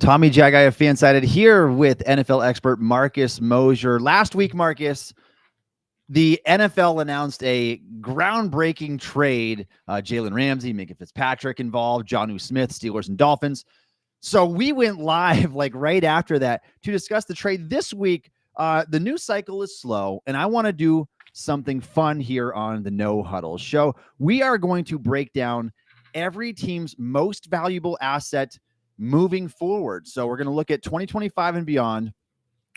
Tommy Jaggi of Fansided here with NFL expert Marcus Mosher. Last week, Marcus, the NFL announced a groundbreaking trade. Jalen Ramsey, Minka Fitzpatrick involved, Jonnu Smith, Steelers and Dolphins. So we went live like right after that to discuss the trade this week. The news cycle is slow, and I want to do something fun here on the No Huddle show. We are going to break down every team's most valuable asset moving forward. So we're going to look at 2025 and beyond.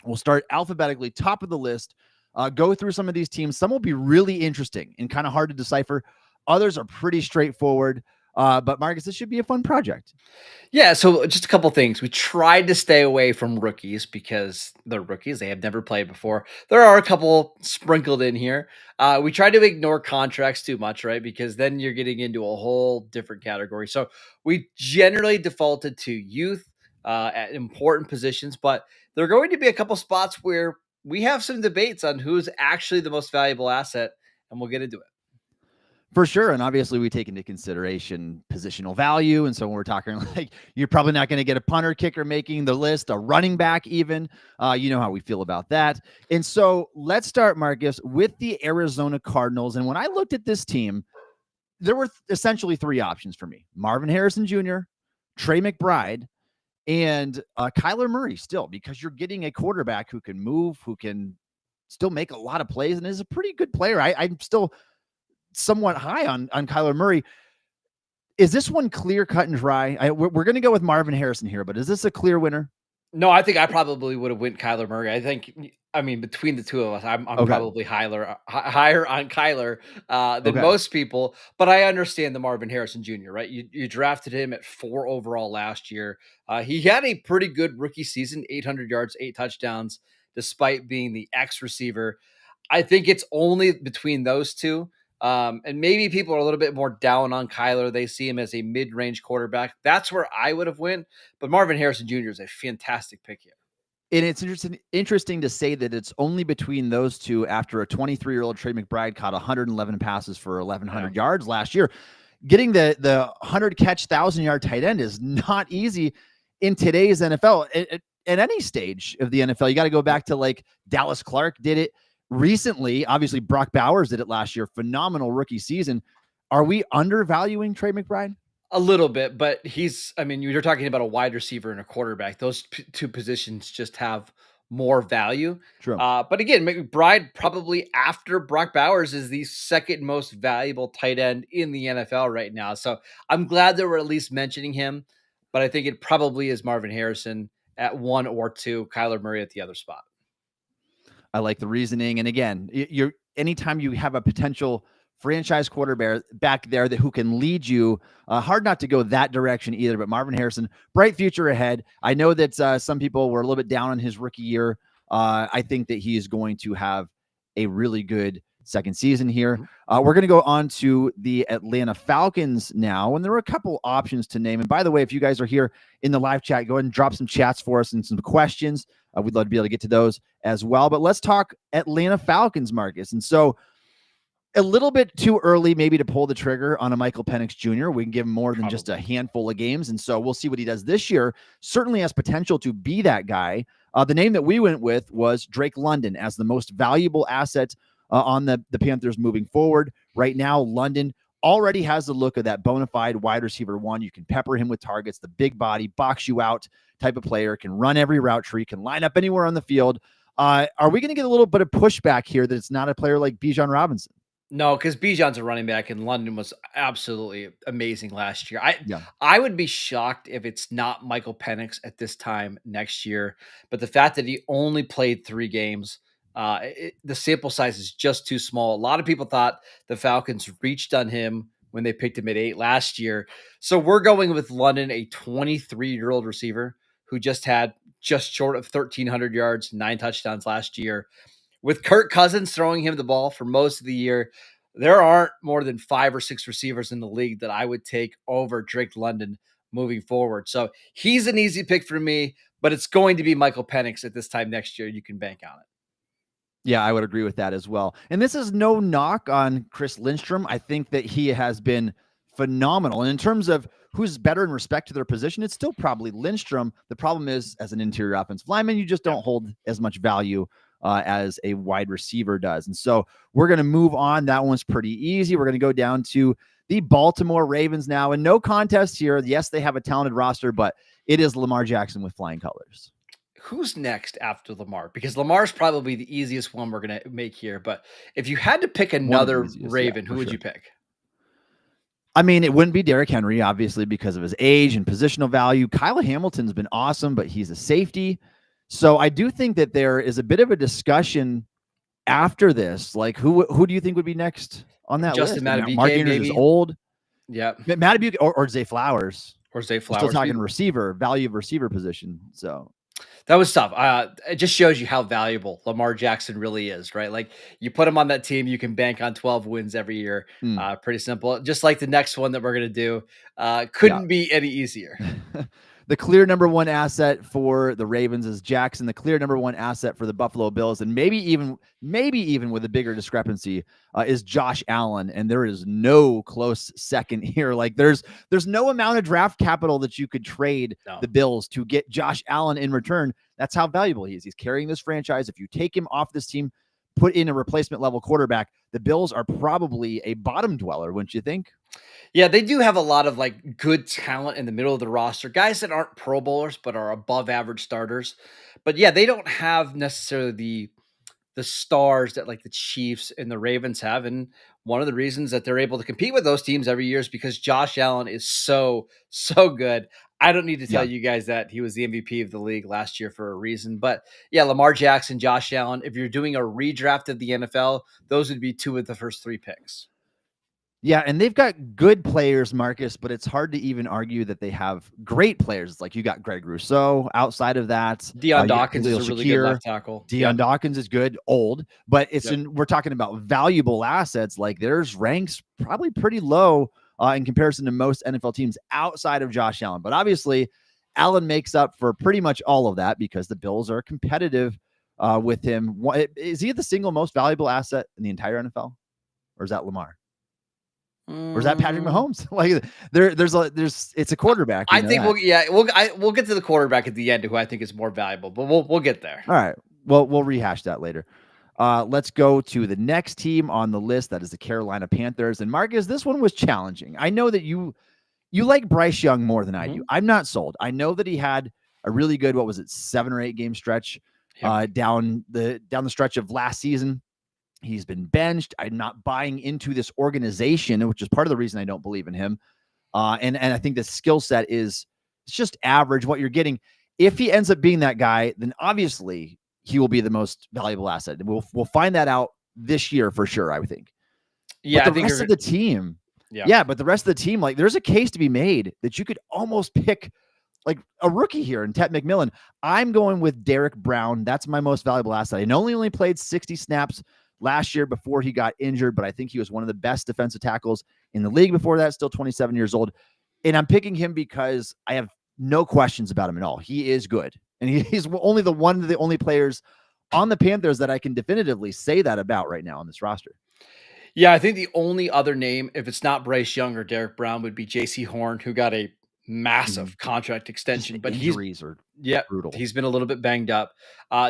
We'll start alphabetically, top of the list, go through some of these teams. Some will be really interesting and kind of hard to decipher. Others are pretty straightforward. But Marcus, this should be a fun project. Yeah, so just a couple things. We tried to stay away from rookies because they're rookies. They have never played before. There are a couple sprinkled in here. We tried to ignore contracts too much, right? Because then you're getting into a whole different category. So we generally defaulted to youth at important positions, but there are going to be a couple spots where we have some debates on who's actually the most valuable asset, and we'll get into it. For sure. And obviously, we take into consideration positional value. And so when we're talking like you're probably not going to get a punter, kicker making the list, a running back, even. You know how we feel about that. And so let's start, Marcus, with the Arizona Cardinals. And when I looked at this team, there were essentially three options for me: Marvin Harrison Jr., Trey McBride, and Kyler Murray still, because you're getting a quarterback who can move, who can still make a lot of plays, and is a pretty good player. I'm still somewhat high on Kyler Murray. Is this one clear, cut and dry? We're going to go with Marvin Harrison here, but is this a clear winner? No, I think I probably would have went Kyler Murray. I mean, between the two of us, I'm Okay. probably higher on Kyler than Okay. most people. But I understand the Marvin Harrison Jr. Right? You drafted him at 4 overall last year. He had a pretty good rookie season: 800 yards, 8 touchdowns, despite being the X receiver. I think it's only between those two. And maybe people are a little bit more down on Kyler. They see him as a mid-range quarterback. That's where I would have went. But Marvin Harrison Jr. is a fantastic pick here. And it's interesting to say that it's only between those two after a 23-year-old Trey McBride caught 111 passes for 1,100 yards last year. Getting the 100-catch, 1,000-yard tight end is not easy in today's NFL. At any stage of the NFL, you got to go back to like Dallas Clark did it recently. Obviously, Brock Bowers did it last year. Phenomenal rookie season. Are we undervaluing Trey McBride? A little bit, but you're talking about a wide receiver and a quarterback. Those two positions just have more value. True. But again, McBride probably after Brock Bowers is the second most valuable tight end in the NFL right now. So I'm glad that we're at least mentioning him, but I think it probably is Marvin Harrison at 1 or 2, Kyler Murray at the other spot. I like the reasoning. And again, anytime you have a potential franchise quarterback back there who can lead you, hard not to go that direction either. But Marvin Harrison, bright future ahead. I know that some people were a little bit down on his rookie year. I think that he is going to have a really good second season here. We're going to go on to the Atlanta Falcons now, and there were a couple options to name. And by the way, if you guys are here in the live chat, go ahead and drop some chats for us and some questions. We'd love to be able to get to those as well. But let's talk Atlanta Falcons, Marcus. And so a little bit too early maybe to pull the trigger on a Michael Penix Jr. We can give him more than just a handful of games. And so we'll see what he does this year. Certainly has potential to be that guy. The name that we went with was Drake London as the most valuable asset on the Panthers moving forward. Right now, London already has the look of that bona fide wide receiver one. You can pepper him with targets, the big body, box you out type of player, can run every route tree, can line up anywhere on the field. Are we going to get a little bit of pushback here that it's not a player like Bijan Robinson? No, because Bijan's a running back, and London was absolutely amazing last year. I would be shocked if it's not Michael Penix at this time next year. But the fact that he only played 3 games, the sample size is just too small. A lot of people thought the Falcons reached on him when they picked him at 8 last year. So we're going with London, a 23-year-old receiver who just had just short of 1,300 yards, 9 touchdowns last year. With Kirk Cousins throwing him the ball for most of the year, there aren't more than 5 or 6 receivers in the league that I would take over Drake London moving forward. So he's an easy pick for me, but it's going to be Michael Penix at this time next year. You can bank on it. Yeah, I would agree with that as well. And this is no knock on Chris Lindstrom. I think that he has been phenomenal. And in terms of who's better in respect to their position, it's still probably Lindstrom. The problem is, as an interior offensive lineman, you just don't hold as much value as a wide receiver does. And so we're going to move on. That one's pretty easy. We're going to go down to the Baltimore Ravens now. And no contest here. Yes, they have a talented roster, but it is Lamar Jackson with flying colors. Who's next after Lamar? Because Lamar's probably the easiest one we're going to make here. But if you had to pick another Raven, who would you pick? I mean, it wouldn't be Derrick Henry, obviously, because of his age and positional value. Kyle Hamilton's been awesome, but he's a safety. So I do think that there is a bit of a discussion after this. Like, who do you think would be next on that Justin list? Madubuike, Mark Andrews is old. Yeah. Madubuike or Zay Flowers. Zay Flowers. Still talking receiver, value of receiver position. So that was tough. It just shows you how valuable Lamar Jackson really is, right? Like, you put him on that team, you can bank on 12 wins every year. Pretty simple. Just like the next one that we're going to do. Couldn't be any easier. The clear number one asset for the Ravens is Jackson. The clear number one asset for the Buffalo Bills, and maybe even with a bigger discrepancy, is Josh Allen. And there is no close second here. Like, there's no amount of draft capital that you could trade the Bills to get Josh Allen in return. That's how valuable he is. He's carrying this franchise. If you take him off this team, put in a replacement level quarterback, the Bills are probably a bottom dweller, wouldn't you think? Yeah, they do have a lot of like good talent in the middle of the roster, guys that aren't Pro Bowlers but are above average starters. But yeah, they don't have necessarily the stars that like the Chiefs and the Ravens have. And one of the reasons that they're able to compete with those teams every year is because Josh Allen is so good. I don't need to tell you guys that he was the MVP of the league last year for a reason. But yeah, Lamar Jackson, Josh Allen, if you're doing a redraft of the NFL, those would be two of the first three picks. Yeah, and they've got good players, Marcus, but it's hard to even argue that they have great players. Like, you got Greg Rousseau. Outside of that, Deion Dawkins is a really good left tackle. Deion Dawkins is good, old, but we're talking about valuable assets. Like, there's ranks probably pretty low in comparison to most NFL teams outside of Josh Allen. But obviously, Allen makes up for pretty much all of that because the Bills are competitive with him. Is he the single most valuable asset in the entire NFL, or is that Lamar? Or is that Patrick Mahomes? Like, it's a quarterback. I think we'll get to the quarterback at the end, who I think is more valuable, but we'll get there. All right. Well, we'll rehash that later. Let's go to the next team on the list. That is the Carolina Panthers. And Marcus, this one was challenging. I know that you like Bryce Young more than I do. I'm not sold. I know that he had a really good, 7 or 8 game stretch down the stretch of last season. He's been benched. I'm not buying into this organization, which is part of the reason I don't believe in him. And I think the skill set it's just average what you're getting. If he ends up being that guy, then obviously he will be the most valuable asset. We'll find that out this year for sure, I would think. Yeah, but the rest of the team, but the rest of the team, like, there's a case to be made that you could almost pick like a rookie here in Ted McMillan. I'm going with Derek Brown. That's my most valuable asset. I know he only played 60 snaps last year before he got injured, but I think he was one of the best defensive tackles in the league before that, still 27 years old. And I'm picking him because I have no questions about him at all. He is good. And he's only one of the only players on the Panthers that I can definitively say that about right now on this roster. Yeah, I think the only other name, if it's not Bryce Young or Derek Brown, would be J.C. Horn, who got a massive contract extension, but injuries are brutal. He's been a little bit banged up.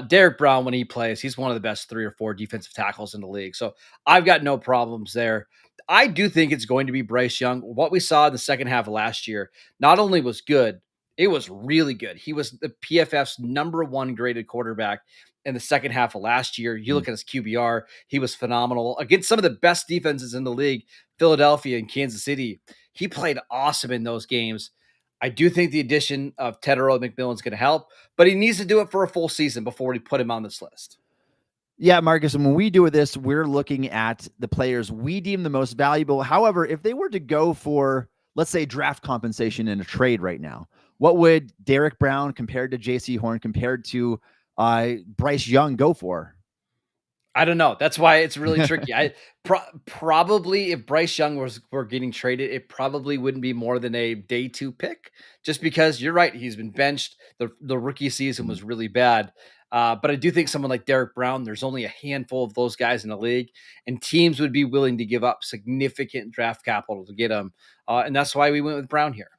Derek Brown, when he plays, he's one of the best 3 or 4 defensive tackles in the league. So I've got no problems there. I do think it's going to be Bryce Young. What we saw in the second half of last year not only was good, it was really good. He was the PFF's number 1 graded quarterback in the second half of last year. You look at his QBR, he was phenomenal against some of the best defenses in the league, Philadelphia and Kansas City. He played awesome in those games. I do think the addition of Tetairoa McMillan is going to help, but he needs to do it for a full season before we put him on this list. Yeah, Marcus, and when we do this, we're looking at the players we deem the most valuable. However, if they were to go for, let's say, draft compensation in a trade right now, what would Derek Brown compared to J.C. Horn compared to Bryce Young go for? I don't know. That's why it's really tricky. I probably, if Bryce Young were getting traded, it probably wouldn't be more than a day 2 pick, just because you're right. He's been benched. The rookie season was really bad. But I do think someone like Derek Brown, there's only a handful of those guys in the league, and teams would be willing to give up significant draft capital to get him. And that's why we went with Brown here.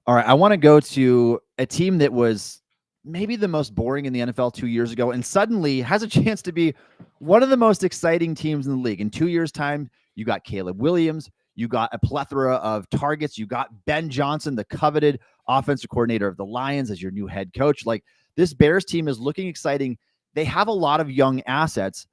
All right, I want to go to a team that was maybe the most boring in the NFL 2 years ago and suddenly has a chance to be one of the most exciting teams in the league. In 2 years' time, you got Caleb Williams, you got a plethora of targets, you got Ben Johnson, the coveted offensive coordinator of the Lions, as your new head coach. Like, this Bears team is looking exciting. They have a lot of young assets.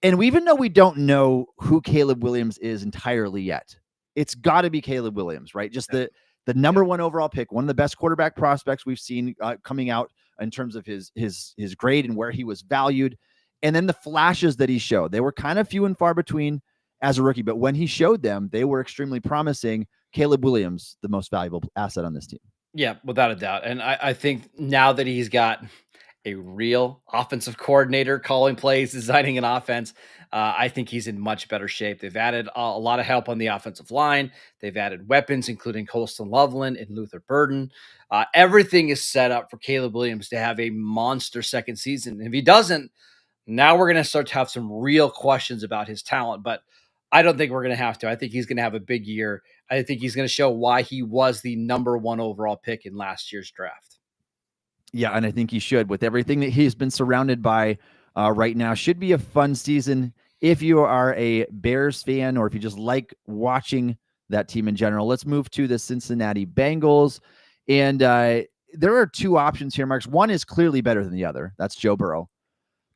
And even though we don't know who Caleb Williams is entirely yet, it's got to be Caleb Williams, right? Just the number one overall pick, one of the best quarterback prospects we've seen coming out in terms of his grade and where he was valued. And then the flashes that he showed, they were kind of few and far between as a rookie, but when he showed them, they were extremely promising. Caleb Williams, the most valuable asset on this team. Yeah, without a doubt. And I think now that he's got a real offensive coordinator calling plays, designing an offense, I think he's in much better shape. They've added a lot of help on the offensive line. They've added weapons, including Colston Loveland and Luther Burden. Everything is set up for Caleb Williams to have a monster second season. And if he doesn't, now we're going to start to have some real questions about his talent. But I don't think we're going to have to. I think he's going to have a big year. I think he's going to show why he was the number one overall pick in last year's draft. Yeah, and I think he should. With everything that he's been surrounded by right now, should be a fun season if you are a Bears fan or if you just like watching that team in general. Let's move to the Cincinnati Bengals. And there are two options here, Marks. One is clearly better than the other. That's Joe Burrow.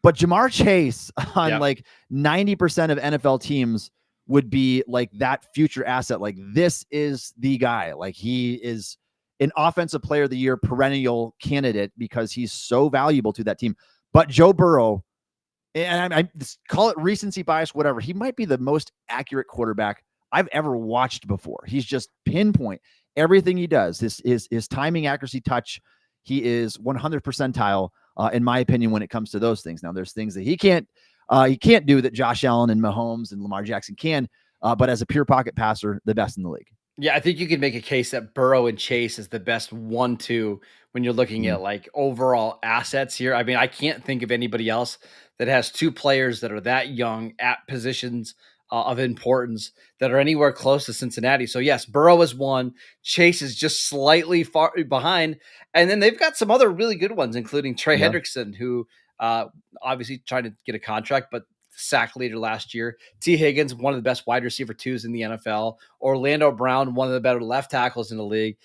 But Jamar Chase on like 90% of NFL teams would be like that future asset. Like, this is the guy. Like, he is an offensive player of the year perennial candidate because he's so valuable to that team. But Joe Burrow, and I call it recency bias, whatever, he might be the most accurate quarterback I've ever watched before. He's just pinpoint everything he does. His timing, accuracy, touch, he is 100 percentile, in my opinion, when it comes to those things. Now, there's things that he can't do that Josh Allen and Mahomes and Lamar Jackson can, but as a pure pocket passer, the best in the league. Yeah, I think you can make a case that Burrow and Chase is the best 1-2 when you're looking at like overall assets here. I mean, I can't think of anybody else that has two players that are that young at positions of importance that are anywhere close to Cincinnati. So yes, Burrow is one, Chase is just slightly far behind, and then they've got some other really good ones, including Trey Hendrickson, who obviously trying to get a contract, but sack leader last year. T. Higgins, one of the best wide receiver twos in the NFL. Orlando Brown, one of the better left tackles in the league.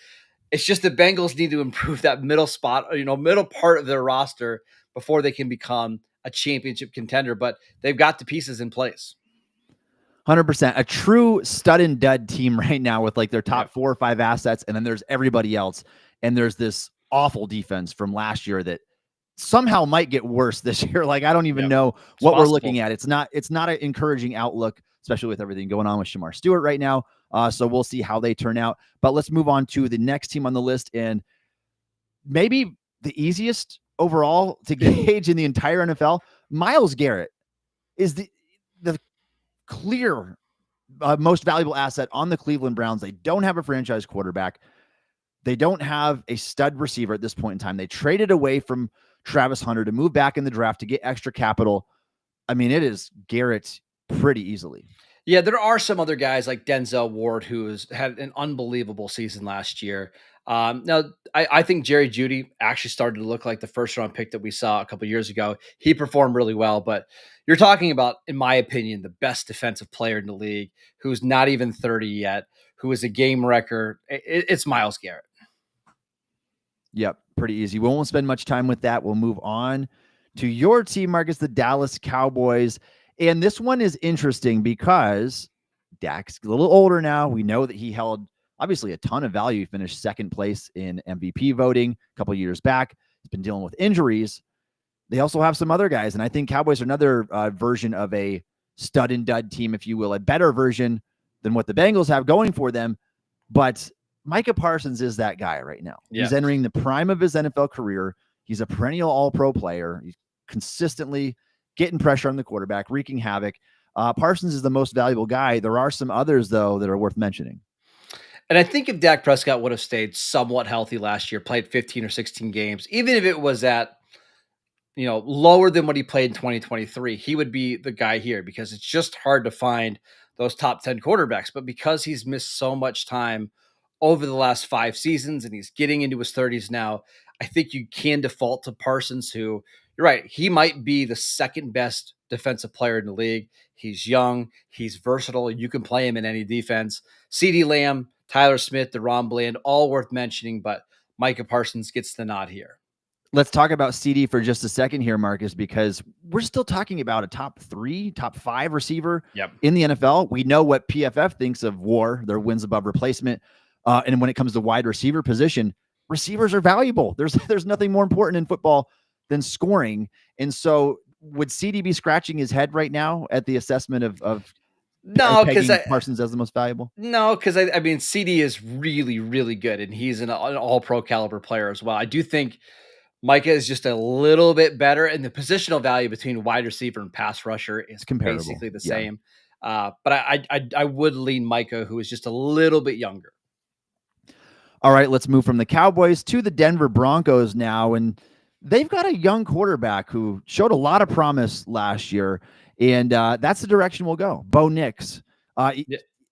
It's just the Bengals need to improve that middle spot, middle part of their roster before they can become a championship contender. But they've got the pieces in place. 100%. A true stud and dud team right now with like their top 4 or 5 assets. And then there's everybody else. And there's this awful defense from last year that somehow might get worse this year. Like, I don't even know what we're looking at. It's not an encouraging outlook, especially with everything going on with Shamar Stewart right now. So we'll see how they turn out. But let's move on to the next team on the list, and maybe the easiest overall to gauge in the entire NFL. Myles Garrett is the clear most valuable asset on the Cleveland Browns. They don't have a franchise quarterback. They don't have a stud receiver at this point in time. They traded away from Travis Hunter to move back in the draft to get extra capital. I mean, it is Garrett pretty easily. Yeah, there are some other guys like Denzel Ward who has had an unbelievable season last year. Now, I think Jerry Jeudy actually started to look like the first round pick that we saw a couple years ago. He performed really well, but you're talking about, in my opinion, the best defensive player in the league who's not even 30 yet, who is a game wrecker. It's Myles Garrett. Yep, pretty easy. We won't spend much time with that. We'll move on to your team, Marcus, the Dallas Cowboys. And this one is interesting because Dak's a little older now. We know that he held obviously a ton of value. He finished second place in MVP voting a couple of years back. He's been dealing with injuries. They also have some other guys, and I think Cowboys are another version of a stud and dud team, if you will, a better version than what the Bengals have going for them. But Micah Parsons is that guy right now. Yeah. He's entering the prime of his NFL career. He's a perennial all-pro player. He's consistently getting pressure on the quarterback, wreaking havoc. Parsons is the most valuable guy. There are some others, though, that are worth mentioning. And I think if Dak Prescott would have stayed somewhat healthy last year, played 15 or 16 games, even if it was at, lower than what he played in 2023, he would be the guy here because it's just hard to find those top 10 quarterbacks. But because he's missed so much time over the last 5 seasons, and he's getting into his 30s now. I think you can default to Parsons, who, you're right, he might be the second best defensive player in the league. He's young, he's versatile. You can play him in any defense. CeeDee Lamb, Tyler Smith, DeRon Bland, all worth mentioning, but Micah Parsons gets the nod here. Let's talk about CD for just a second here, Marcus, because we're still talking about a top 3, top 5 receiver in the NFL. We know what PFF thinks of WAR, their wins above replacement. And when it comes to wide receiver position, receivers are valuable. There's nothing more important in football than scoring. And so would CD be scratching his head right now at the assessment of no, pegging Parsons as the most valuable? No, because I mean, CD is really, really good, and he's an all-pro caliber player as well. I do think Micah is just a little bit better, and the positional value between wide receiver and pass rusher is basically the same. But I would lean Micah, who is just a little bit younger. All right, let's move from the Cowboys to the Denver Broncos now, and they've got a young quarterback who showed a lot of promise last year, and that's the direction we'll go. Bo Nix.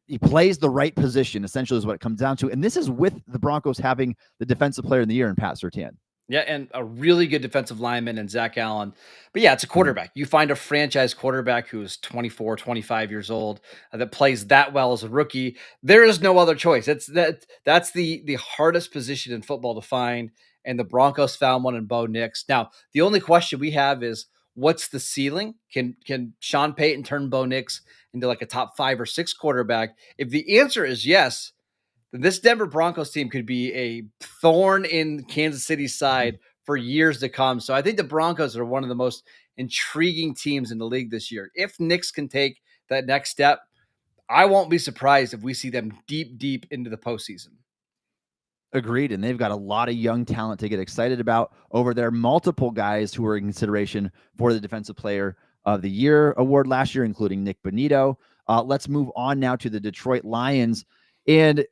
He plays the right position, essentially, is what it comes down to. And this is with the Broncos having the defensive player of the year in Pat Surtain. Yeah, and a really good defensive lineman in Zach Allen. But yeah, it's a quarterback. You find a franchise quarterback who's 24, 25 years old that plays that well as a rookie. There is no other choice. That's the hardest position in football to find. And the Broncos found one in Bo Nix. Now, the only question we have is, what's the ceiling? Can Sean Payton turn Bo Nix into like a top 5 or 6 quarterback? If the answer is yes, this Denver Broncos team could be a thorn in Kansas City's side for years to come. So I think the Broncos are one of the most intriguing teams in the league this year. If Knicks can take that next step, I won't be surprised if we see them deep into the postseason. Agreed. And they've got a lot of young talent to get excited about over there. Multiple guys who were in consideration for the Defensive Player of the Year award last year, including Nick Bonito. Let's move on now to the Detroit Lions. And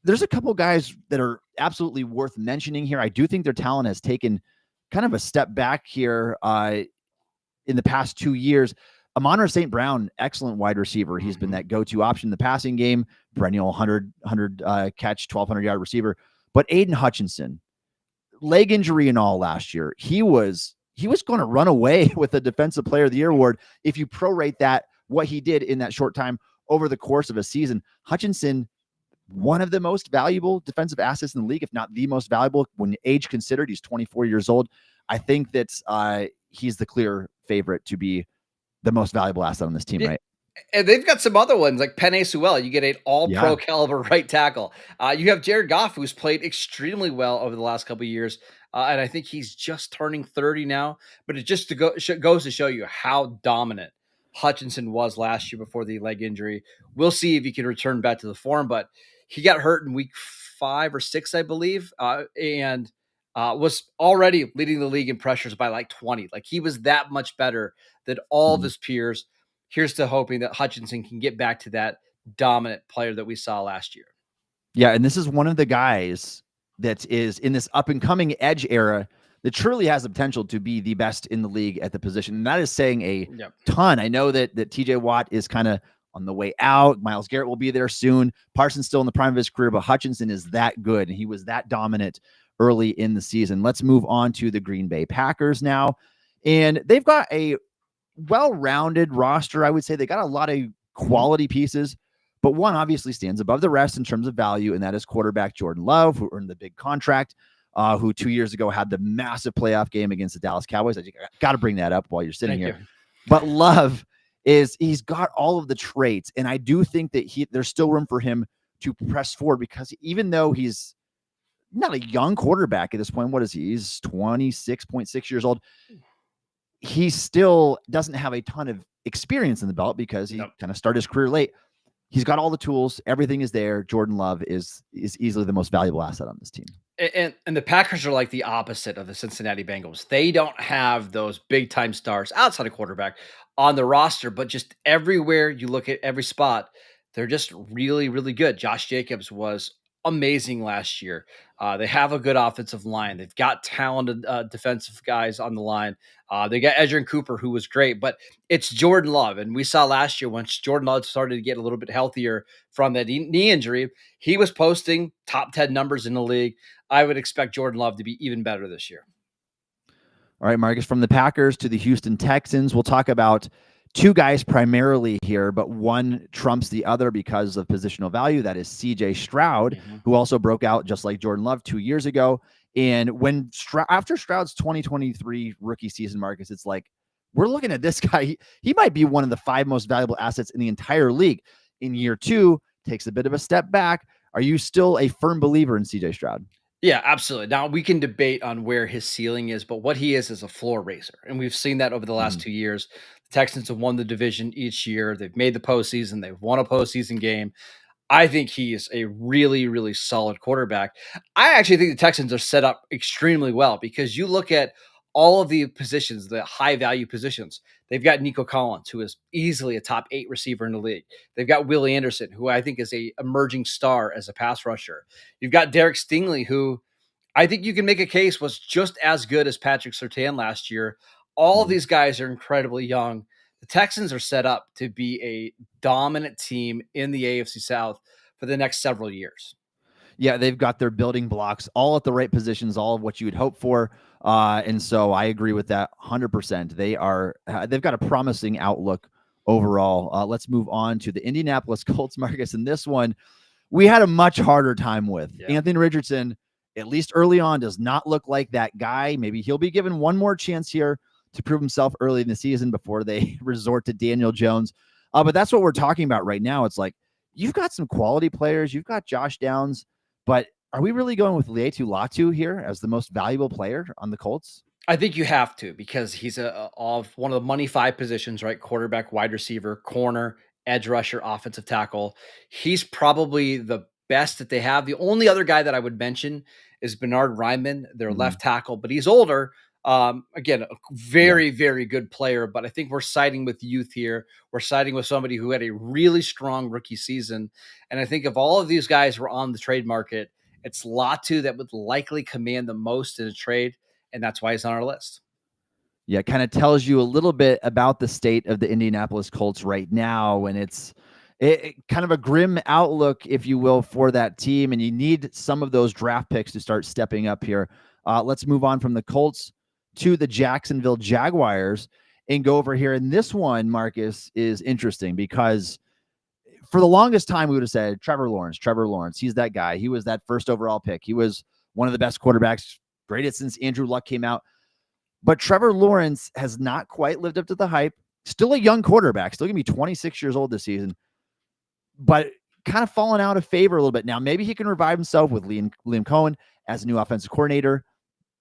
there's a couple guys that are absolutely worth mentioning here. I do think their talent has taken kind of a step back here in the past 2 years. Amon-Ra St. Brown, excellent wide receiver. He's been that go-to option in the passing game, perennial 100 catch, 1,200-yard receiver. But Aiden Hutchinson, leg injury and all last year, he was going to run away with the Defensive Player of the Year award if you prorate that, what he did in that short time over the course of a season. Hutchinson, one of the most valuable defensive assets in the league, if not the most valuable when age considered. He's 24 years old. I think that he's the clear favorite to be the most valuable asset on this team, right? And they've got some other ones like Penei Sewell. You get an all-pro caliber right tackle. You have Jared Goff, who's played extremely well over the last couple of years. And I think he's just turning 30 now. But it just goes to show you how dominant Hutchinson was last year before the leg injury. We'll see if he can return back to the form, but he got hurt in week 5 or 6, I believe, and was already leading the league in pressures by like 20. Like, he was that much better than all of his peers. Here's to hoping that Hutchinson can get back to that dominant player that we saw last year. Yeah, and this is one of the guys that is in this up-and-coming edge era that truly has the potential to be the best in the league at the position. And that is saying a ton. I know that TJ Watt is kind of on the way out. Myles Garrett will be there soon. Parsons still in the prime of his career, but Hutchinson is that good, and he was that dominant early in the season. Let's move on to the Green Bay Packers now. And they've got a well-rounded roster, I would say. They got a lot of quality pieces, but one obviously stands above the rest in terms of value, and that is quarterback Jordan Love, who earned the big contract, who 2 years ago had the massive playoff game against the Dallas Cowboys. I got to bring that up while you're sitting here. But Love he's got all of the traits, and I do think that there's still room for him to press forward, because even though he's not a young quarterback at this point, what is he? He's 26.6 years old. He still doesn't have a ton of experience in the belt because he kind of started his career late. He's got all the tools. Everything is there. Jordan Love is easily the most valuable asset on this team. And the Packers are like the opposite of the Cincinnati Bengals. They don't have those big time stars outside of quarterback on the roster, but just everywhere you look at every spot, they're just really, really good. Josh Jacobs was amazing last year. They have a good offensive line. They've got talented defensive guys on the line. They got Edgerrin Cooper, who was great, but it's Jordan Love. And we saw last year once Jordan Love started to get a little bit healthier from that knee injury, he was posting top 10 numbers in the league. I would expect Jordan Love to be even better this year. All right, Marcus, from the Packers to the Houston Texans, we'll talk about two guys primarily here, but one trumps the other because of positional value. That is CJ Stroud, who also broke out just like Jordan Love 2 years ago. And when after Stroud's 2023 rookie season, Marcus, it's like, we're looking at this guy. He might be one of the 5 most valuable assets in the entire league. In year 2, takes a bit of a step back. Are you still a firm believer in CJ Stroud? Yeah, absolutely. Now we can debate on where his ceiling is, but what he is a floor raiser. And we've seen that over the last 2 years. The Texans have won the division each year. They've made the postseason. They've won a postseason game. I think he is a really, really solid quarterback. I actually think the Texans are set up extremely well because you look at all of the positions, the high value positions. They've got Nico Collins, who is easily a top 8 receiver in the league. They've got Willie Anderson, who I think is a emerging star as a pass rusher. You've got Derek Stingley, who I think you can make a case was just as good as Patrick Surtain last year. All of these guys are incredibly young. The Texans are set up to be a dominant team in the AFC South for the next several years. Yeah, they've got their building blocks all at the right positions, all of what you would hope for. And so I agree with that 100%. They've got a promising outlook overall. Let's move on to the Indianapolis Colts, Marcus. And this one, we had a much harder time with. Yeah. Anthony Richardson, at least early on, does not look like that guy. Maybe he'll be given one more chance here to prove himself early in the season before they resort to Daniel Jones. But that's what we're talking about right now. It's like, you've got some quality players. You've got Josh Downs. But are we really going with Laiatu Latu here as the most valuable player on the Colts? I think you have to because he's of one of the money 5 positions, right? Quarterback, wide receiver, corner, edge rusher, offensive tackle. He's probably the best that they have. The only other guy that I would mention is Bernard Ryman, their left tackle, but he's older. Again, a very, very good player, but I think we're siding with youth here. We're siding with somebody who had a really strong rookie season. And I think if all of these guys were on the trade market, it's Latu that would likely command the most in a trade. And that's why he's on our list. Yeah, it kind of tells you a little bit about the state of the Indianapolis Colts right now. And it's kind of a grim outlook, if you will, for that team. And you need some of those draft picks to start stepping up here. Let's move on from the Colts to the Jacksonville Jaguars and go over here. And this one, Marcus, is interesting because for the longest time, we would have said Trevor Lawrence. He's that guy. He was that first overall pick. He was one of the best quarterbacks, greatest since Andrew Luck came out. But Trevor Lawrence has not quite lived up to the hype. Still a young quarterback, still going to be 26 years old this season, but kind of fallen out of favor a little bit. Now, maybe he can revive himself with Liam Cohen as a new offensive coordinator.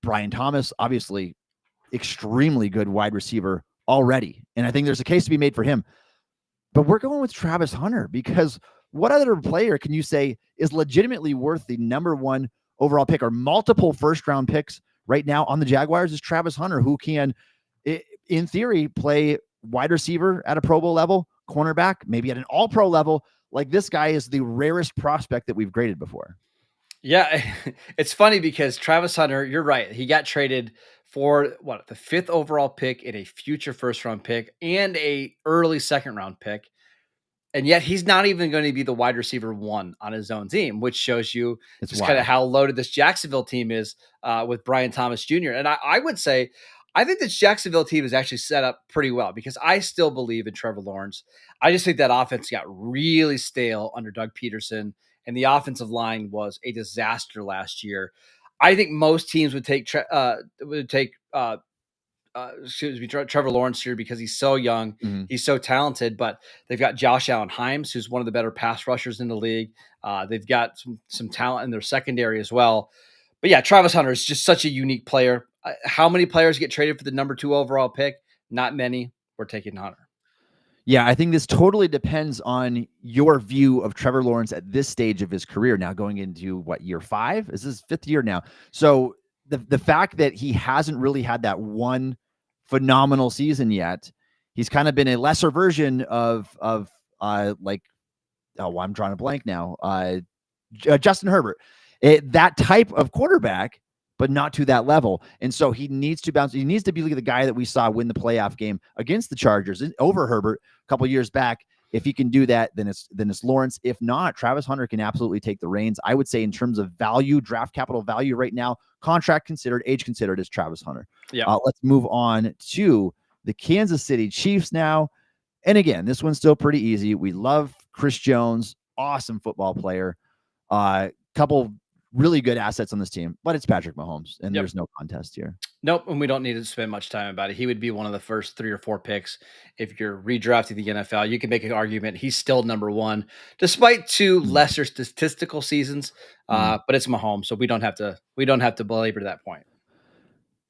Brian Thomas, obviously, extremely good wide receiver already. And I think there's a case to be made for him. But we're going with Travis Hunter because what other player can you say is legitimately worth the number 1 overall pick or multiple first-round picks right now on the Jaguars is Travis Hunter, who can, in theory, play wide receiver at a Pro Bowl level, cornerback, maybe at an all-pro level. Like, this guy is the rarest prospect that we've graded before. Yeah, it's funny because Travis Hunter, you're right. He got traded for the 5th overall pick and a future first-round pick and a early second-round pick. And yet he's not even going to be the wide receiver 1 on his own team, which shows you just kind of how loaded this Jacksonville team is with Brian Thomas Jr. And I would say, I think this Jacksonville team is actually set up pretty well because I still believe in Trevor Lawrence. I just think that offense got really stale under Doug Peterson, and the offensive line was a disaster last year. I think most teams would take Trevor Lawrence here because he's so young. He's so talented, but they've got Josh Allen Himes, who's one of the better pass rushers in the league. They've got some talent in their secondary as well. But yeah, Travis Hunter is just such a unique player. How many players get traded for the number 2 overall pick? Not many. We're taking Hunter. Yeah, I think this totally depends on your view of Trevor Lawrence at this stage of his career. Now going into year 5? This is 5th year now. So the fact that he hasn't really had that one phenomenal season yet, he's kind of been a lesser version of I'm drawing a blank now. Justin Herbert, that type of quarterback, but not to that level. And so he needs to bounce. He needs to be like the guy that we saw win the playoff game against the Chargers over Herbert a couple years back. If he can do that, then it's Lawrence. If not, Travis Hunter can absolutely take the reins. I would say in terms of value, draft capital value right now, contract considered, age considered, is Travis Hunter. Yeah. Let's move on to the Kansas City Chiefs now. And again, this one's still pretty easy. We love Chris Jones, awesome football player. Couple really good assets on this team, but it's Patrick Mahomes, and there's no contest here. Nope, and we don't need to spend much time about it. He would be one of the first 3 or 4 picks if you're redrafting the NFL. You can make an argument he's still number 1, despite 2 lesser statistical seasons. But it's Mahomes, so we don't have to belabor that point.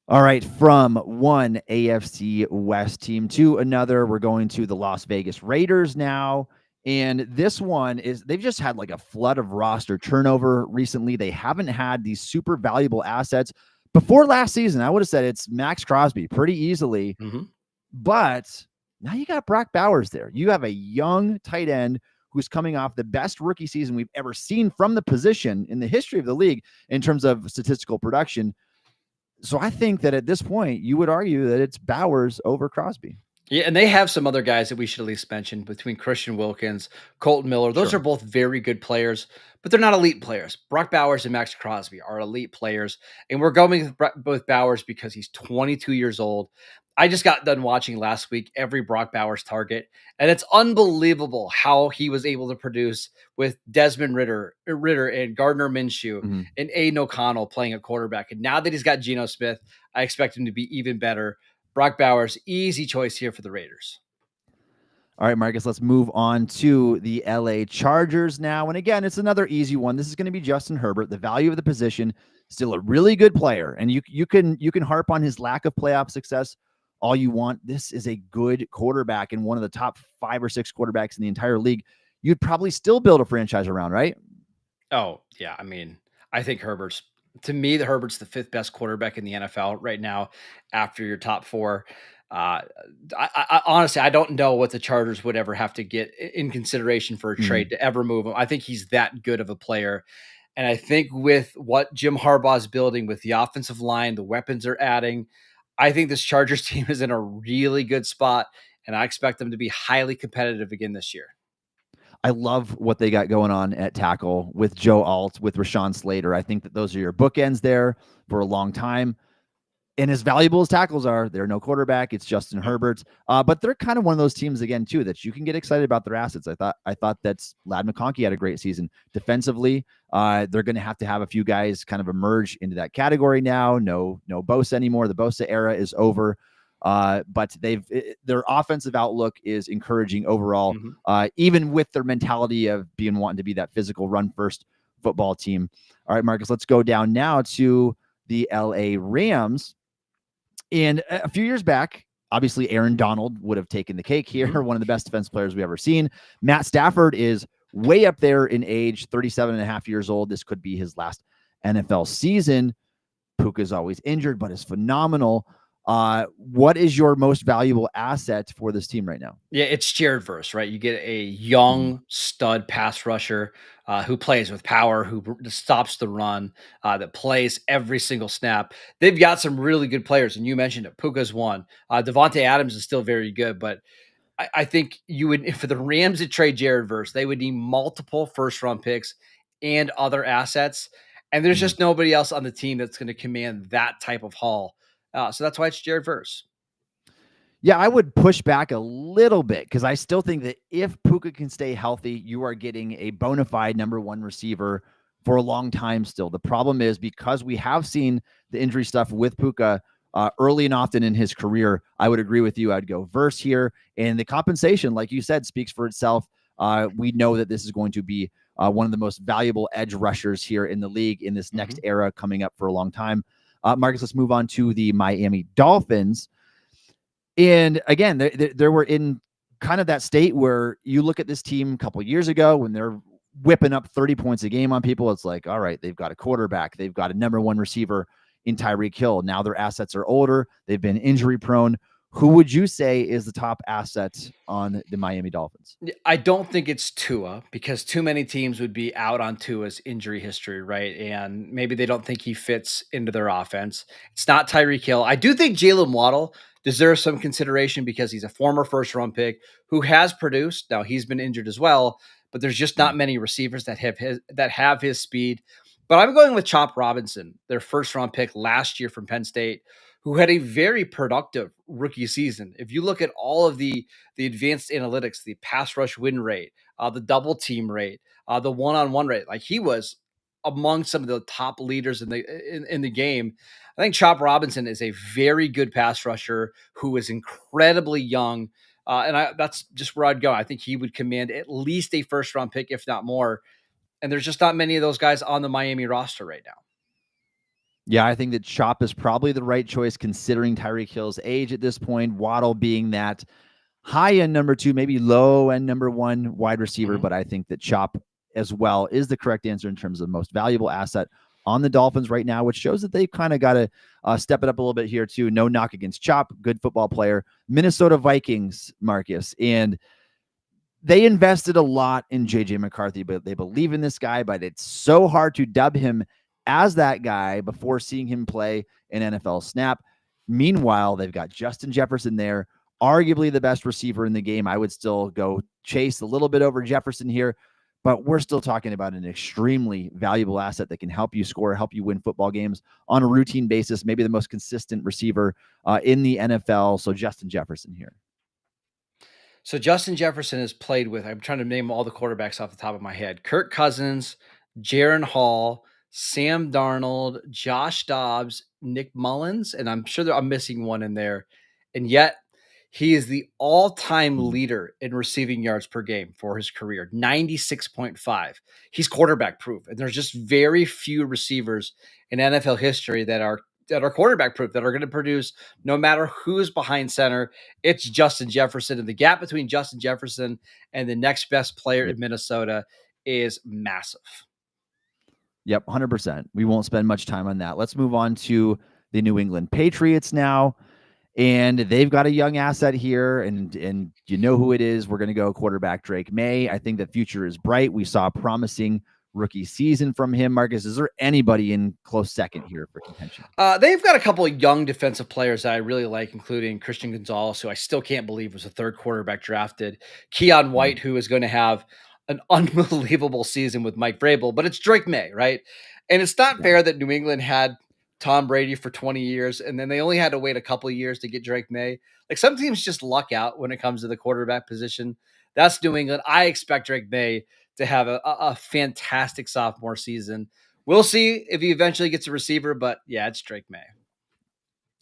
All right, from one AFC West team to another, we're going to the Las Vegas Raiders now. And this one is, they've just had like a flood of roster turnover recently. They haven't had these super valuable assets. Before last season, I would have said it's Max Crosby pretty easily. But now you got Brock Bowers there. You have a young tight end who's coming off the best rookie season we've ever seen from the position in the history of the league in terms of statistical production. So I think that at this point, you would argue that it's Bowers over Crosby. Yeah, and they have some other guys that we should at least mention between Christian Wilkins, Colton Miller. Those are both very good players, but they're not elite players. Brock Bowers and Max Crosby are elite players, and we're going with both Bowers because he's 22 years old. I just got done watching last week every Brock Bowers target, and it's unbelievable how he was able to produce with Desmond Ritter and Gardner Minshew and Aiden O'Connell playing a quarterback. And now that he's got Geno Smith, I expect him to be even better. Brock Bowers, easy choice here for the Raiders. All right, Marcus, let's move on to the LA Chargers now. And again, it's another easy one. This is going to be Justin Herbert. The value of the position, still a really good player. And you can harp on his lack of playoff success all you want. This is a good quarterback and one of the top 5 or 6 quarterbacks in the entire league. You'd probably still build a franchise around, right? Oh, yeah. I mean, I think Herbert's the 5th best quarterback in the NFL right now after your top 4. I honestly, I don't know what the Chargers would ever have to get in consideration for a trade to ever move him. I think he's that good of a player. And I think with what Jim Harbaugh is building with the offensive line, the weapons they're adding, I think this Chargers team is in a really good spot, and I expect them to be highly competitive again this year. I love what they got going on at tackle with Joe Alt, with Rashawn Slater. I think that those are your bookends there for a long time. And as valuable as tackles are, they're no quarterback. It's Justin Herbert. But they're kind of one of those teams again, too, that you can get excited about their assets. I thought that Ladd McConkey had a great season. Defensively, they're going to have a few guys kind of emerge into that category now. No Bosa anymore. The Bosa era is over. But their offensive outlook is encouraging overall, even with their mentality of wanting to be that physical run first football team. All right, Marcus, let's go down now to the LA Rams. And a few years back, obviously Aaron Donald would have taken the cake here. One of the best defense players we've ever seen. Matt Stafford is way up there in age, 37 and a half years old. This could be his last NFL season. Puka's always injured, but is phenomenal. What is your most valuable asset for this team right now? Yeah, it's Jared Verse, right? You get a young stud pass rusher who plays with power, who stops the run, that plays every single snap. They've got some really good players, and you mentioned it. Puka's one. Devontae Adams is still very good, but I think you would, for the Rams to trade Jared Verse, they would need multiple first-round picks and other assets, and there's just nobody else on the team that's going to command that type of haul. So that's why it's Jared Verse. Yeah, I would push back a little bit because I still think that if Puka can stay healthy, you are getting a bona fide number 1 receiver for a long time still. The problem is because we have seen the injury stuff with Puka early and often in his career, I would agree with you. I'd go Verse here. And the compensation, like you said, speaks for itself. We know that this is going to be one of the most valuable edge rushers here in the league in this next era coming up for a long time. Marcus, let's move on to the Miami Dolphins. And again, they were in kind of that state where you look at this team a couple of years ago when they're whipping up 30 points a game on people. It's like, all right, they've got a quarterback. They've got a number 1 receiver in Tyreek Hill. Now their assets are older. They've been injury prone. Who would you say is the top asset on the Miami Dolphins? I don't think it's Tua because too many teams would be out on Tua's injury history, right? And maybe they don't think he fits into their offense. It's not Tyreek Hill. I do think Jalen Waddle deserves some consideration because he's a former first round pick who has produced. Now he's been injured as well, but there's just not many receivers that have his speed. But I'm going with Chop Robinson, their first round pick last year from Penn State, who had a very productive rookie season. If you look at all of the advanced analytics, the pass rush win rate, the double team rate, the one-on-one rate. Like he was among some of the top leaders in the game. I think Chop Robinson is a very good pass rusher who is incredibly young. That's just where I'd go. I think he would command at least a first round pick, if not more. And there's just not many of those guys on the Miami roster right now. Yeah, I think that Chop is probably the right choice considering Tyreek Hill's age at this point. Waddle being that high end number 2, maybe low end number 1 wide receiver. But I think that Chop as well is the correct answer in terms of most valuable asset on the Dolphins right now, which shows that they've kind of got to step it up a little bit here too. No knock against Chop, good football player. Minnesota Vikings, Marcus, and they invested a lot in JJ McCarthy, but they believe in this guy, but it's so hard to dub him as that guy before seeing him play an NFL snap. Meanwhile, they've got Justin Jefferson there, arguably the best receiver in the game. I would still go Chase a little bit over Jefferson here, but we're still talking about an extremely valuable asset that can help you score, help you win football games on a routine basis, maybe the most consistent receiver in the NFL. So Justin Jefferson here. So Justin Jefferson has played with, I'm trying to name all the quarterbacks off the top of my head, Kirk Cousins, Jaron Hall, Sam Darnold, Josh Dobbs, Nick Mullins, and I'm sure I'm missing one in there. And yet he is the all-time leader in receiving yards per game for his career, 96.5. He's quarterback proof. And there's just very few receivers in NFL history that are quarterback proof, that are going to produce no matter who's behind center. It's Justin Jefferson. And the gap between Justin Jefferson and the next best player in Minnesota is massive. Yep, 100%. We won't spend much time on that. Let's move on to the New England Patriots now. And they've got a young asset here, and you know who it is. We're going to go quarterback Drake May. I think the future is bright. We saw a promising rookie season from him. Marcus, is there anybody in close second here for contention? They've got a couple of young defensive players that I really like, including Christian Gonzalez, who I still can't believe was a third quarterback drafted. Keon White, who is going to have an unbelievable season with Mike Vrabel, but it's Drake May, right? And it's not fair that New England had Tom Brady for 20 years, and then they only had to wait a couple of years to get Drake May. Like some teams just luck out when it comes to the quarterback position. That's New England. I expect Drake May to have a fantastic sophomore season. We'll see if he eventually gets a receiver, but yeah, it's Drake May.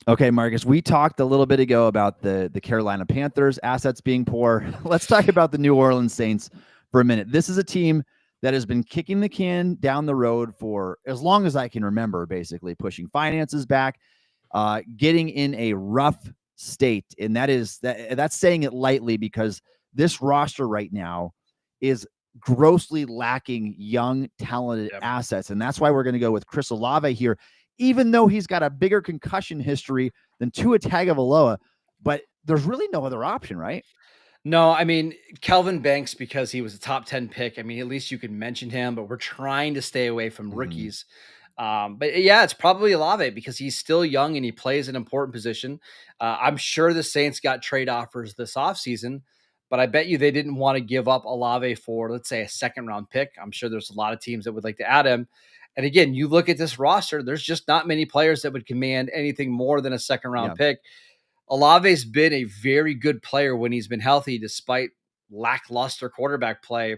Okay, Marcus, we talked a little bit ago about the Carolina Panthers assets being poor. Let's talk about the New Orleans Saints for a minute. This is a team that has been kicking the can down the road for as long as I can remember, basically pushing finances back, getting in a rough state. And that's saying it lightly because this roster right now is grossly lacking young, talented assets. And that's why we're going to go with Chris Olave here, even though he's got a bigger concussion history than Tua Tagovailoa. But there's really no other option, right? No, I mean, Kelvin Banks, because he was a top 10 pick. I mean, at least you can mention him, but we're trying to stay away from rookies. But yeah, it's probably Olave because he's still young and he plays an important position. I'm sure the Saints got trade offers this offseason, but I bet you they didn't want to give up Olave for, let's say, a second round pick. I'm sure there's a lot of teams that would like to add him. And again, you look at this roster, there's just not many players that would command anything more than a second round pick. Olave's been a very good player when he's been healthy, despite lackluster quarterback play.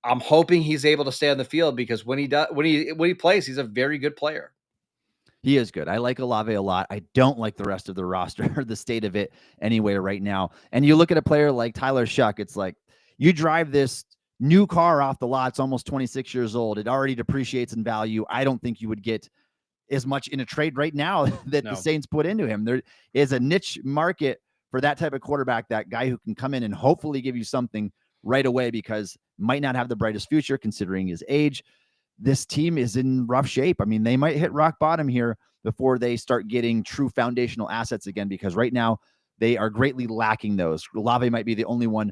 I'm hoping he's able to stay on the field because when he plays, he's a very good player. He is good. I like Olave a lot. I don't like the rest of the roster or the state of it anyway right now. And you look at a player like Tyler Shuck, it's like you drive this new car off the lot. It's almost 26 years old. It already depreciates in value. I don't think you would get as much in a trade right now that the Saints put into him. There is a niche market for that type of quarterback, that guy who can come in and hopefully give you something right away because might not have the brightest future considering his age. This team is in rough shape. I mean, they might hit rock bottom here before they start getting true foundational assets again, because right now They are greatly lacking those. Olave might be the only one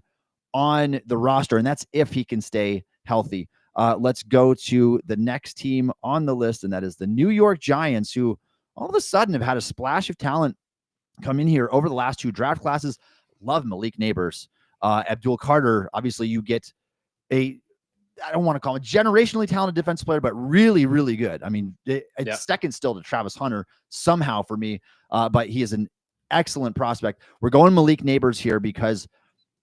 on the roster, and that's if he can stay healthy. Let's go to the next team on the list, and that is the New York Giants, who all of a sudden have had a splash of talent come in here over the last 2 draft classes. Love Malik Neighbors. Abdul Carter, obviously you get I don't want to call him a generationally talented defensive player, but really, really good. I mean, it's second still to Travis Hunter somehow for me, but he is an excellent prospect. We're going Malik Neighbors here because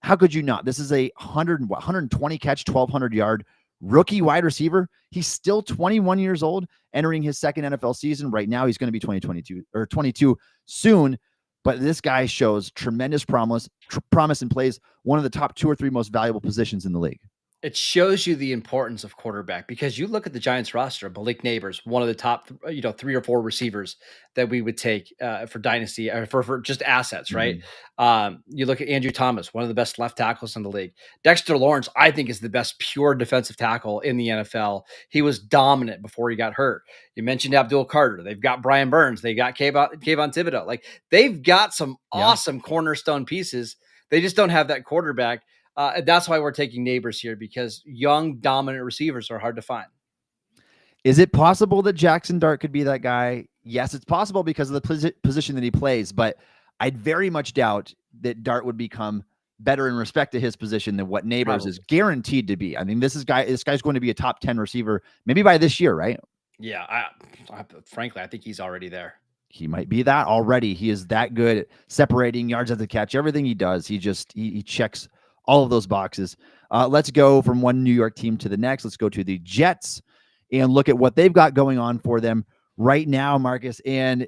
how could you not? This is a 120 catch, 1,200 yard rookie wide receiver. He's still 21 years old, entering his second NFL season. Right now, he's going to be 22 soon. But this guy shows tremendous promise and plays one of the top 2 or 3 most valuable positions in the league. It shows you the importance of quarterback because you look at the Giants roster, Malik Neighbors, one of the top, 3 or 4 receivers that we would take for dynasty or for just assets, right? You look at Andrew Thomas, one of the best left tackles in the league. Dexter Lawrence, I think, is the best pure defensive tackle in the NFL. He was dominant before he got hurt. You mentioned Abdul Carter. They've got Brian Burns. They got Kayvon Thibodeau. Like, they've got some awesome cornerstone pieces. They just don't have that quarterback. That's why we're taking Neighbors here, because young, dominant receivers are hard to find. Is it possible that Jackson Dart could be that guy? Yes, it's possible because of the position that he plays, but I'd very much doubt that Dart would become better in respect to his position than what Neighbors is guaranteed to be. I mean, this guy's going to be a top 10 receiver, maybe by this year, right? Yeah, frankly, I think he's already there. He might be that already. He is that good at separating yards at the catch. Everything he does, he checks all of those boxes. Let's go from one New York team to the next. Let's go to the Jets and look at what they've got going on for them right now, Marcus. And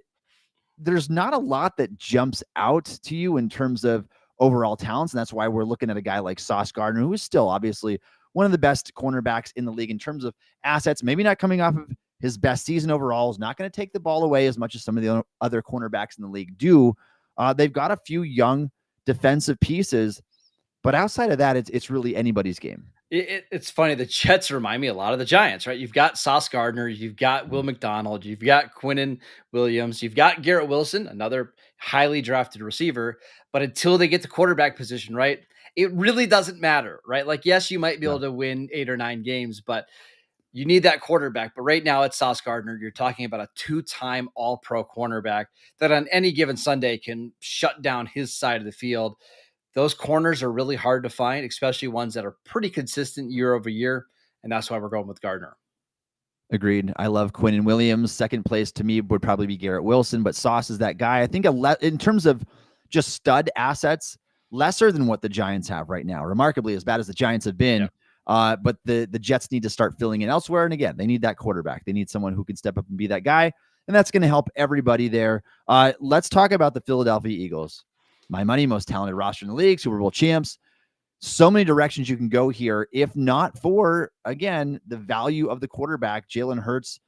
there's not a lot that jumps out to you in terms of overall talents. And that's why we're looking at a guy like Sauce Gardner, who is still obviously one of the best cornerbacks in the league in terms of assets, maybe not coming off of his best season overall, is not going to take the ball away as much as some of the other cornerbacks in the league do. They've got a few young defensive pieces, but outside of that, it's really anybody's game. It's funny. The Jets remind me a lot of the Giants, right? You've got Sauce Gardner, you've got Will McDonald, you've got Quinnen Williams, you've got Garrett Wilson, another highly drafted receiver. But until they get the quarterback position right, it really doesn't matter, right? Like, yes, you might be able to win 8 or 9 games, but you need that quarterback. But right now it's Sauce Gardner. You're talking about a 2-time All-Pro cornerback that on any given Sunday can shut down his side of the field. Those corners are really hard to find, especially ones that are pretty consistent year over year. And that's why we're going with Gardner. Agreed. I love Quinnen Williams. Second place to me would probably be Garrett Wilson, but Sauce is that guy. I think in terms of just stud assets, lesser than what the Giants have right now. Remarkably, as bad as the Giants have been. But the Jets need to start filling in elsewhere. And again, they need that quarterback. They need someone who can step up and be that guy. And that's going to help everybody there. Let's talk about the Philadelphia Eagles. My money, most talented roster in the league, Super Bowl champs. So many directions you can go here, if not for, again, the value of the quarterback, Jalen Hurts,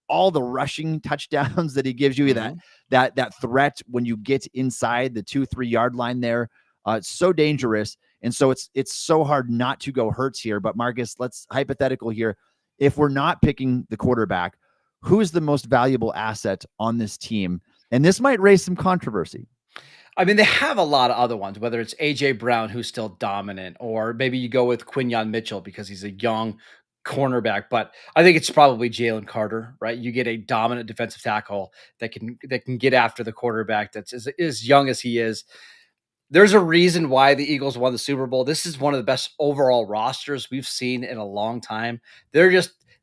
all the rushing touchdowns that he gives you, that threat when you get inside the 2-3 yard line there. It's so dangerous. And so it's so hard not to go Hurts here. But Marcus, let's hypothetical here. If we're not picking the quarterback, who is the most valuable asset on this team? And this might raise some controversy. I mean, they have a lot of other ones, whether it's A.J. Brown, who's still dominant, or maybe you go with Quinyon Mitchell because he's a young cornerback. But I think it's probably Jalen Carter, right? You get a dominant defensive tackle that can get after the quarterback that's as young as he is. There's a reason why the Eagles won the Super Bowl. This is one of the best overall rosters we've seen in a long time.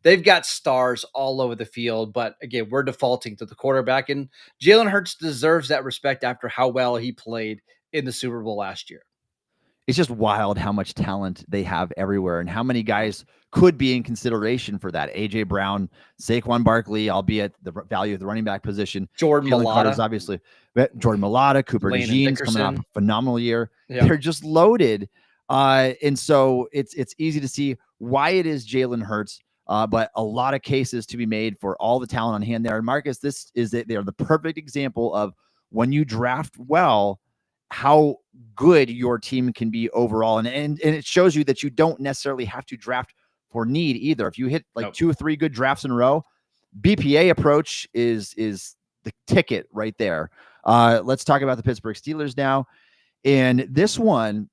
They've got stars all over the field, but again, we're defaulting to the quarterback, and Jalen Hurts deserves that respect after how well he played in the Super Bowl last year. It's just wild how much talent they have everywhere and how many guys could be in consideration for that. A.J. Brown, Saquon Barkley, albeit the value of the running back position. Jordan Mailata. Obviously. Jordan Mailata, Cooper DeJean's coming off a phenomenal year. Yeah. They're just loaded. And so it's easy to see why it is Jalen Hurts. But a lot of cases to be made for all the talent on hand there. And Marcus, this is it. They're the perfect example of when you draft well, how good your team can be overall. And it shows you that you don't necessarily have to draft for need either. If you hit like 2 or 3 good drafts in a row, BPA approach is the ticket right there. Let's talk about the Pittsburgh Steelers now. And this one,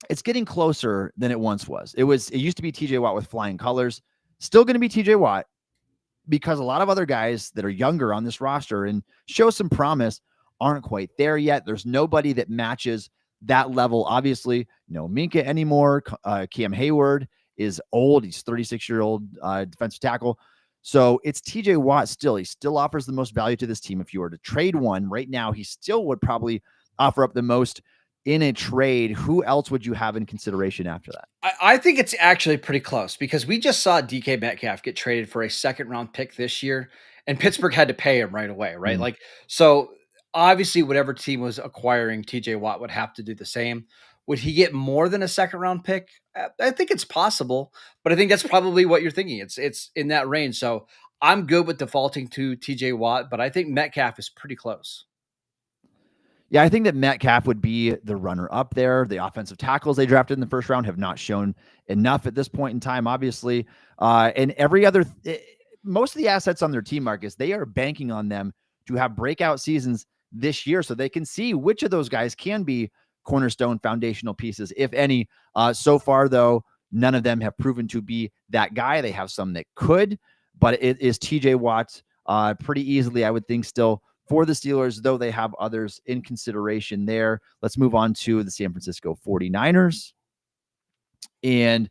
it's getting closer than it once was. It used to be TJ Watt with flying colors. Still going to be TJ Watt, because a lot of other guys that are younger on this roster and show some promise aren't quite there yet. There's nobody that matches that level. Obviously, no Minka anymore. Cam Hayward is old. He's 36-year-old defensive tackle. So it's TJ Watt still. He still offers the most value to this team. If you were to trade one right now, he still would probably offer up the most in a trade. Who else would you have in consideration after that? I think it's actually pretty close, because we just saw DK Metcalf get traded for a second round pick this year, and Pittsburgh had to pay him right away, right? Mm. So obviously, whatever team was acquiring TJ Watt would have to do the same. Would he get more than a second round pick? I think it's possible, but I think that's probably what you're thinking. It's in that range. So I'm good with defaulting to TJ Watt, but I think Metcalf is pretty close. Yeah, I think that Metcalf would be the runner up there. The offensive tackles they drafted in the first round have not shown enough at this point in time, obviously. And every other, most of the assets on their team, Marcus, they are banking on them to have breakout seasons this year so they can see which of those guys can be cornerstone foundational pieces, if any. So far, though, none of them have proven to be that guy. They have some that could, but it is TJ Watt pretty easily, I would think, still for the Steelers, though they have others in consideration there. Let's move on to the San Francisco 49ers. And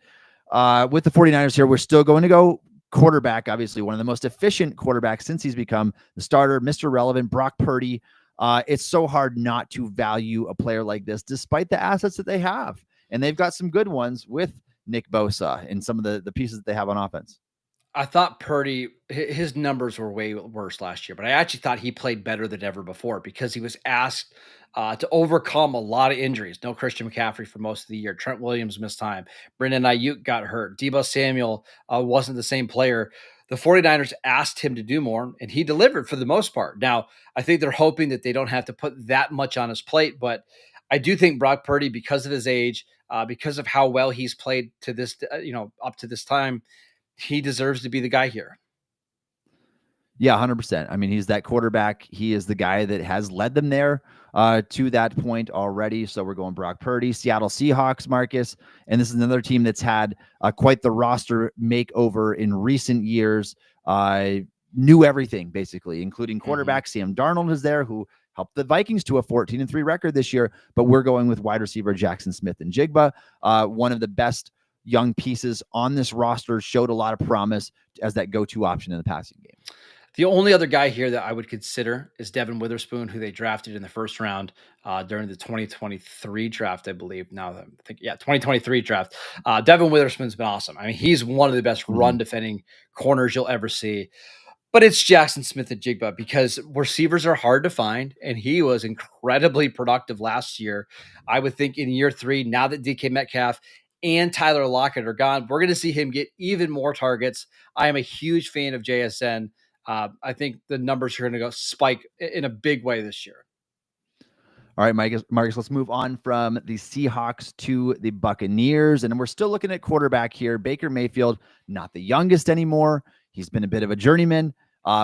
with the 49ers here, we're still going to go quarterback, obviously one of the most efficient quarterbacks since he's become the starter, Mr. Relevant, Brock Purdy. It's so hard not to value a player like this, despite the assets that they have. And they've got some good ones with Nick Bosa and some of the pieces that they have on offense. I thought Purdy, his numbers were way worse last year, but I actually thought he played better than ever before, because he was asked to overcome a lot of injuries. No Christian McCaffrey for most of the year. Trent Williams missed time. Brandon Ayuk got hurt. Deebo Samuel wasn't the same player. The 49ers asked him to do more, and he delivered for the most part. Now, I think they're hoping that they don't have to put that much on his plate, but I do think Brock Purdy, because of his age, because of how well he's played to this, up to this time, he deserves to be the guy here. Yeah, 100%. I mean, he's that quarterback. He is the guy that has led them there to that point already. So we're going Brock Purdy, Seattle Seahawks, Marcus. And this is another team that's had quite the roster makeover in recent years. Knew everything, basically, including quarterback. Sam Darnold is there, who helped the Vikings to a 14-3 record this year. But we're going with wide receiver Jackson Smith-Njigba, one of the best young pieces on this roster, showed a lot of promise as that go-to option in the passing game. The only other guy here that I would consider is Devin Witherspoon, who they drafted in the first round during the 2023 draft, I believe. Now, I think, 2023 draft. Devin Witherspoon's been awesome. I mean, he's one of the best run defending corners you'll ever see. But it's Jackson Smith-Njigba, because receivers are hard to find, and he was incredibly productive last year. I would think in year 3, now that DK Metcalf and Tyler Lockett are gone, we're going to see him get even more targets. I am a huge fan of JSN. I think the numbers are going to go spike in a big way this year. All right, Marcus, let's move on from the Seahawks to the Buccaneers. And we're still looking at quarterback here. Baker Mayfield, not the youngest anymore. He's been a bit of a journeyman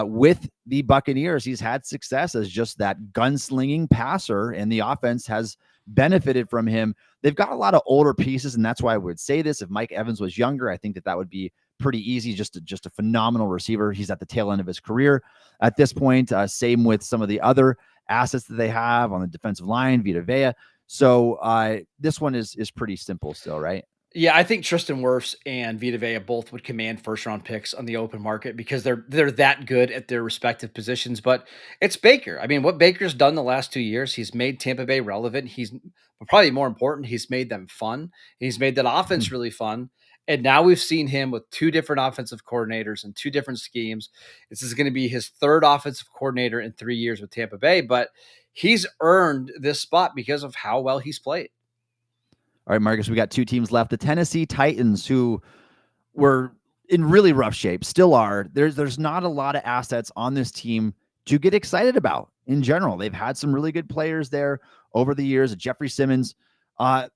with the Buccaneers. He's had success as just that gunslinging passer, and the offense has benefited from him. They've got a lot of older pieces, and that's why I would say this. If Mike Evans was younger, I think that would be pretty easy. Just a phenomenal receiver. He's at the tail end of his career at this point. Same with some of the other assets that they have on the defensive line, Vita Vea. So this one is pretty simple still, right? Yeah, I think Tristan Wirfs and Vita Vea both would command first-round picks on the open market, because they're that good at their respective positions. But it's Baker. I mean, what Baker's done the last 2 years, he's made Tampa Bay relevant. He's probably more important, he's made them fun. He's made that offense really fun. And now we've seen him with 2 different offensive coordinators and 2 different schemes. This is going to be his 3rd offensive coordinator in 3 years with Tampa Bay, but he's earned this spot because of how well he's played. All right, Marcus, we got 2 teams left. The Tennessee Titans, who were in really rough shape, still are. There's not a lot of assets on this team to get excited about in general. They've had some really good players there over the years, Jeffrey Simmons. But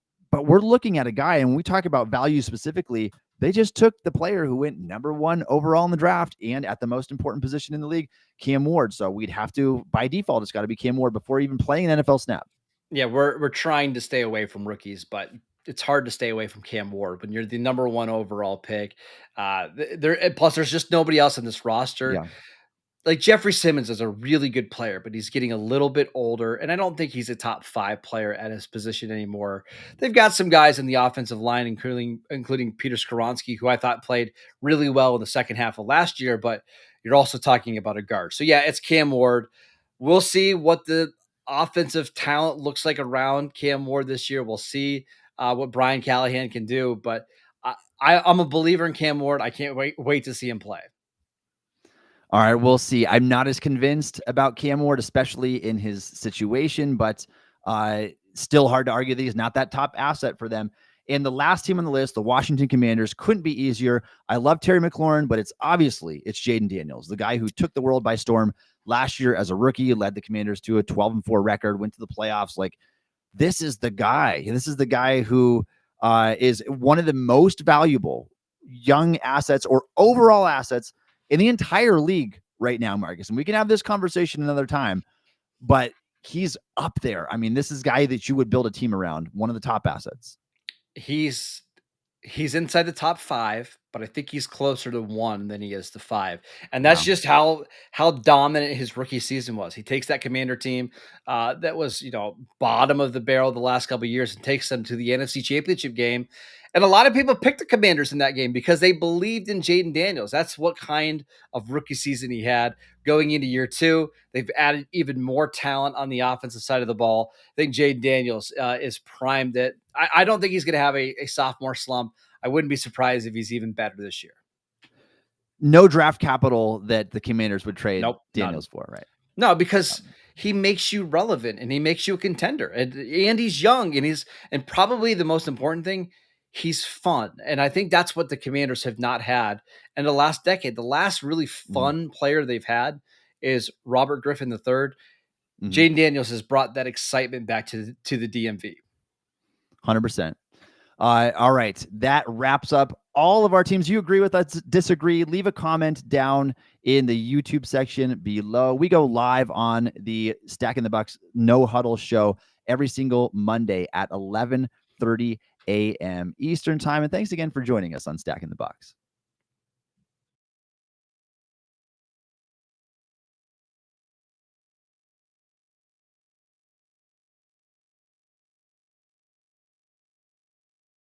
we're looking at a guy, and when we talk about value specifically, They just took the player who went number 1 overall in the draft and at the most important position in the league, Cam Ward. So we'd have to, by default, it's got to be Cam Ward before even playing an NFL snap. Yeah, we're trying to stay away from rookies, but it's hard to stay away from Cam Ward when you're the number 1 overall pick. Plus there's just nobody else in this roster. Yeah. Like Jeffrey Simmons is a really good player, but he's getting a little bit older, and I don't think he's a top 5 player at his position anymore. They've got some guys in the offensive line, including Peter Skoronski, who I thought played really well in the second half of last year, but you're also talking about a guard. So yeah, it's Cam Ward. We'll see what the offensive talent looks like around Cam Ward this year. We'll see what Brian Callahan can do, but I'm a believer in Cam Ward. I can't wait to see him play. All right, we'll see. I'm not as convinced about Cam Ward, especially in his situation, but still hard to argue that he's not that top asset for them. And the last team on the list, the Washington Commanders, couldn't be easier. I love Terry McLaurin, but it's Jayden Daniels, the guy who took the world by storm last year as a rookie, led the Commanders to a 12-4 record, went to the playoffs. Like, this is the guy. This is the guy who is one of the most valuable young assets or overall assets in the entire league right now, Marcus. And we can have this conversation another time, but he's up there. I mean, this is a guy that you would build a team around, one of the top assets. He's inside the top 5, but I think he's closer to 1 than he is to 5. And that's just how dominant his rookie season was. He takes that Commander team that was, bottom of the barrel the last couple of years and takes them to the NFC Championship game. And a lot of people picked the Commanders in that game because they believed in Jayden Daniels. That's what kind of rookie season he had. Going into year 2, they've added even more talent on the offensive side of the ball. I think Jayden Daniels is primed. That I don't think he's going to have a sophomore slump. I wouldn't be surprised if he's even better this year. No draft capital that the Commanders would trade Daniels for, right? No, because he makes you relevant and he makes you a contender. And he's young and probably the most important thing, he's fun. And I think that's what the Commanders have not had in the last decade. The last really fun player they've had is Robert Griffin III. Jayden Daniels has brought that excitement back to the DMV. 100%. All right. That wraps up all of our teams. You agree with us, disagree, leave a comment down in the YouTube section below. We go live on the Stacking the Bucks No Huddle show every single Monday at 11:30 a.m. Eastern time. And thanks again for joining us on Stacking the Bucks.